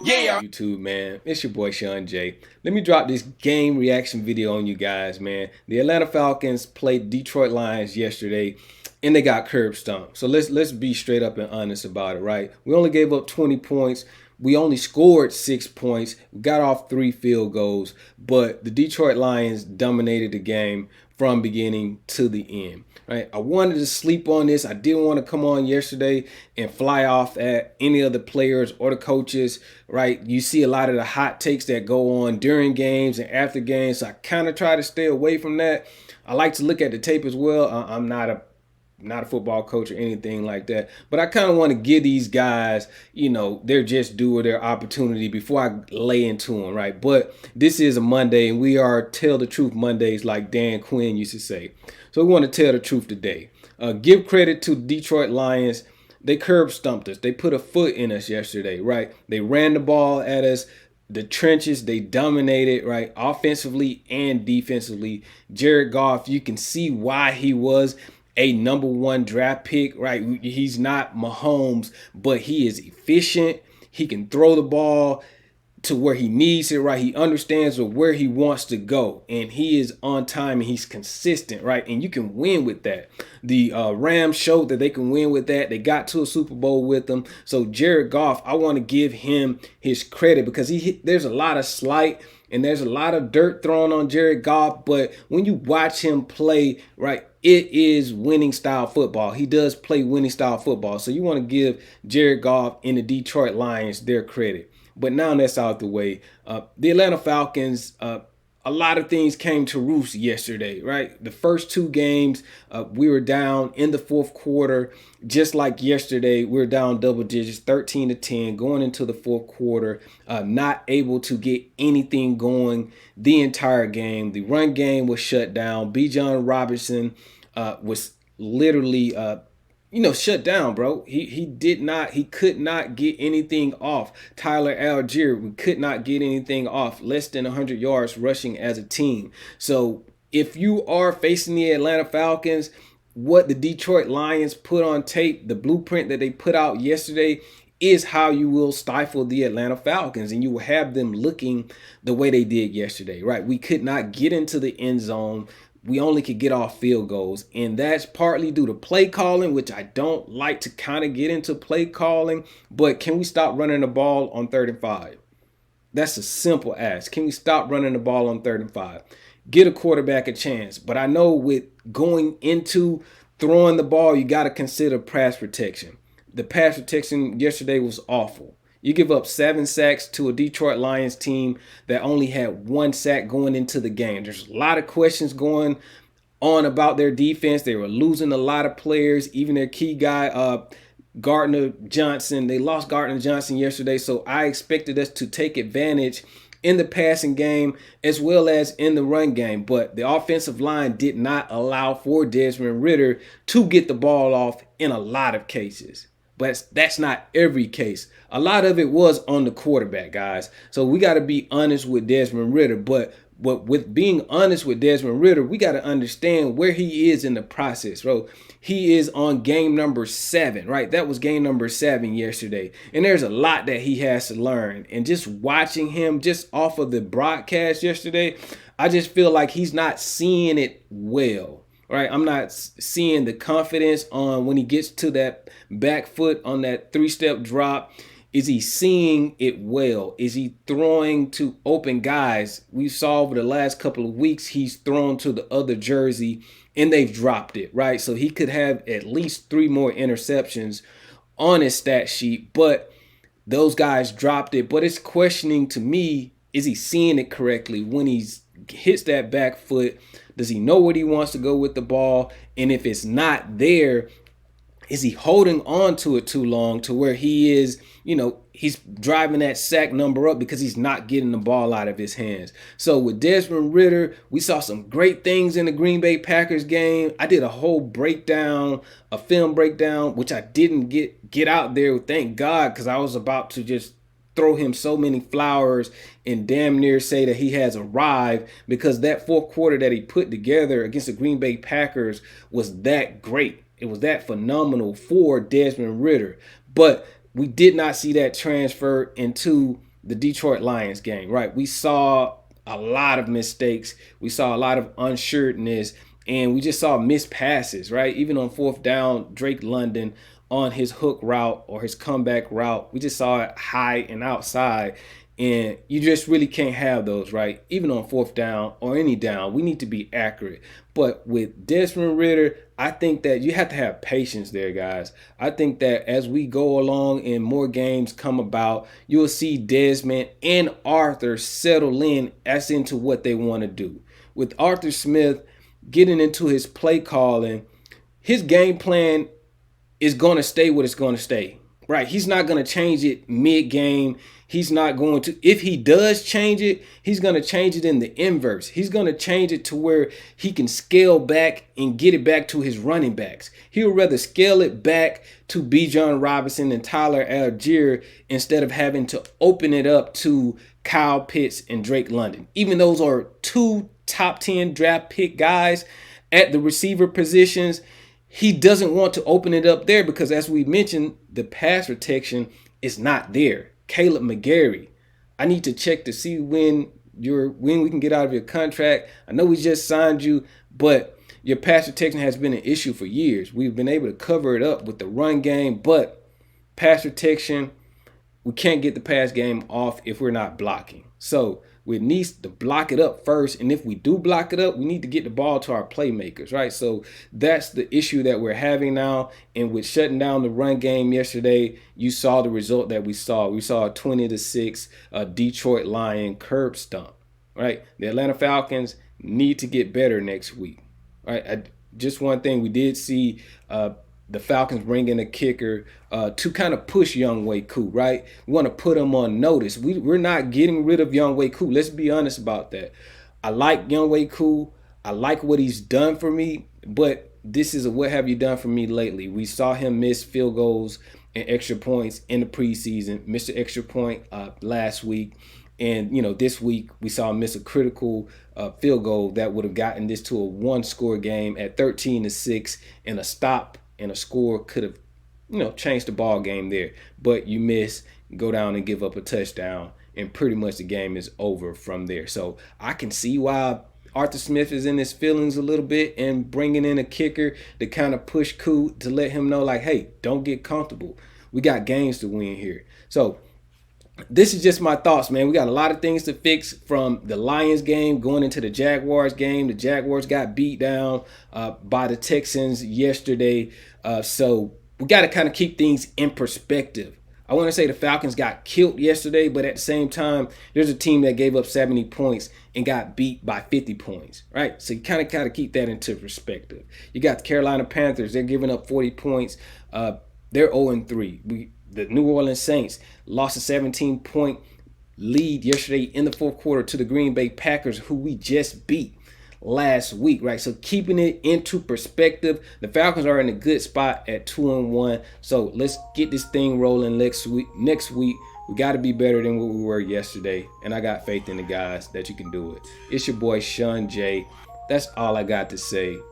Yeah. YouTube, man. It's your boy Sean J. Let me drop this game reaction video on you guys, man. The Atlanta Falcons played Detroit Lions yesterday, and they got curb stomped. So let's be straight up and honest about it, right? We only gave up 20 points. We only scored 6 points. We got off 3 field goals, but the Detroit Lions dominated the game from beginning to the end. Right? I wanted to sleep on this. I didn't want to come on yesterday and fly off at any of the players or the coaches. Right? You see a lot of the hot takes that go on during games and after games. So I kind of try to stay away from that. I like to look at the tape as well. I'm not a football coach or anything like that, but I kind of want to give these guys, their just due or their opportunity before I lay into them, right? But this is a Monday, and we are Tell the Truth Mondays, like Dan Quinn used to say. So we want to tell the truth today. Give credit to Detroit Lions. They curb stomped us. They put a foot in us yesterday, right? They ran the ball at us. The trenches, they dominated, right? Offensively and defensively. Jared Goff, you can see why he was a #1 draft pick, right? He's not Mahomes, but he is efficient. He can throw the ball to where he needs it, right? He understands where he wants to go, and he is on time and he's consistent, right? And you can win with that. The Rams showed that they can win with that. They got to a Super Bowl with them. So Jared Goff, I want to give him his credit because there's a lot of slight and there's a lot of dirt thrown on Jared Goff, but when you watch him play, right, it is winning style football. He does play winning style football. So you want to give Jared Goff and the Detroit Lions their credit. But now that's out the way. The Atlanta Falcons, a lot of things came to roost yesterday, right? The first 2 games, we were down in the fourth quarter. Just like yesterday, we were down double digits, 13-10, going into the fourth quarter, not able to get anything going the entire game. The run game was shut down. Bijan Robinson was literally shut down, bro. He could not get anything off. Tyler Algier, we could not get anything off. Less than 100 yards rushing as a team. So if you are facing the Atlanta Falcons, what the Detroit Lions put on tape, the blueprint that they put out yesterday, is how you will stifle the Atlanta Falcons, and you will have them looking the way they did yesterday, right? We could not get into the end zone. We only could get off field goals, and that's partly due to play calling, which I don't like to kind of get into play calling, but can we stop running the ball on 3rd and 5? That's a simple ask. Can we stop running the ball on 3rd and 5? Get a quarterback a chance. But I know with going into throwing the ball, you got to consider pass protection. The pass protection yesterday was awful. You give up 7 sacks to a Detroit Lions team that only had 1 sack going into the game. There's a lot of questions going on about their defense. They were losing a lot of players, even their key guy, Gardner Johnson. They lost Gardner Johnson yesterday, so I expected us to take advantage in the passing game as well as in the run game. But the offensive line did not allow for Desmond Ridder to get the ball off in a lot of cases. But that's not every case. A lot of it was on the quarterback, guys. So we got to be honest with Desmond Ridder. But with being honest with Desmond Ridder, we got to understand where he is in the process, bro. He is on game number 7, right? That was game number 7 yesterday. And there's a lot that he has to learn. And just watching him just off of the broadcast yesterday, I just feel like he's not seeing it well. Right, I'm not seeing the confidence on when he gets to that back foot on that 3-step drop. Is he seeing it well? Is he throwing to open guys? We saw over the last couple of weeks, he's thrown to the other jersey and they've dropped it, right? So he could have at least 3 more interceptions on his stat sheet, but those guys dropped it. But it's questioning to me, is he seeing it correctly when he hits that back foot? Does he know what he wants to go with the ball? And if it's not there, is he holding on to it too long to where he is, he's driving that sack number up because he's not getting the ball out of his hands? So with Desmond Ridder, we saw some great things in the Green Bay Packers game. I did a whole breakdown, a film breakdown, which I didn't get out there, thank God, because I was about to just throw him so many flowers and damn near say that he has arrived, because that fourth quarter that he put together against the Green Bay Packers was that great. It was that phenomenal for Desmond Ridder. But we did not see that transfer into the Detroit Lions game, right? We saw a lot of mistakes. We saw a lot of unsureness, and we just saw missed passes, right? Even on fourth down, Drake London on his hook route or his comeback route, we just saw it high and outside. And you just really can't have those, right? Even on fourth down or any down, we need to be accurate. But with Desmond Ridder, I think that you have to have patience there, guys. I think that as we go along and more games come about, you will see Desmond and Arthur settle in as into what they want to do. With Arthur Smith getting into his play calling, his game plan is going to stay what it's going to stay, right? He's not going to change it mid-game. He's not going to, if he does change it, he's going to change it in the inverse. He's going to change it to where he can scale back and get it back to his running backs. He would rather scale it back to Bijan Robinson and Tyler Algier instead of having to open it up to Kyle Pitts and Drake London. Even those are two top 10 draft pick guys at the receiver positions. He doesn't want to open it up there because, as we mentioned, the pass protection is not there. Caleb McGarry, I need to check to see when we can get out of your contract. I know we just signed you, but your pass protection has been an issue for years. We've been able to cover it up with the run game, but pass protection, we can't get the pass game off if we're not blocking. So we need to block it up first, and if we do block it up, we need to get the ball to our playmakers, right? So that's the issue that we're having now. And with shutting down the run game yesterday, you saw the result that we saw. We saw a 20-6 Detroit Lion curb stomp, right? The Atlanta Falcons need to get better next week, right? Just one thing, we did see the Falcons bring in a kicker to kind of push Younghoe Koo, right? We want to put him on notice. We're not getting rid of Younghoe Koo. Let's be honest about that. I like Younghoe Koo. I like what he's done for me, but this is a what have you done for me lately. We saw him miss field goals and extra points in the preseason, missed an extra point last week. And, this week we saw him miss a critical field goal that would have gotten this to a one-score game at 13-6, and a stop and a score could have, changed the ball game there. But you miss, go down and give up a touchdown, and pretty much the game is over from there. So I can see why Arthur Smith is in his feelings a little bit and bringing in a kicker to kind of push Koo to let him know, like, hey, don't get comfortable. We got games to win here. So this is just my thoughts, man. We got a lot of things to fix from the Lions game going into the Jaguars game. The Jaguars got beat down by the Texans yesterday. So we got to kind of keep things in perspective. I want to say the Falcons got killed yesterday, but at the same time, there's a team that gave up 70 points and got beat by 50 points, right? So you kind of got to keep that into perspective. You got the Carolina Panthers. They're giving up 40 points. They're 0-3. The New Orleans Saints lost a 17-point lead yesterday in the fourth quarter to the Green Bay Packers, who we just beat last week, right? So keeping it into perspective, the Falcons are in a good spot at 2-1. So let's get this thing rolling next week. We got to be better than what we were yesterday, and I got faith in the guys that you can do it. It's your boy Sean J. That's all I got to say.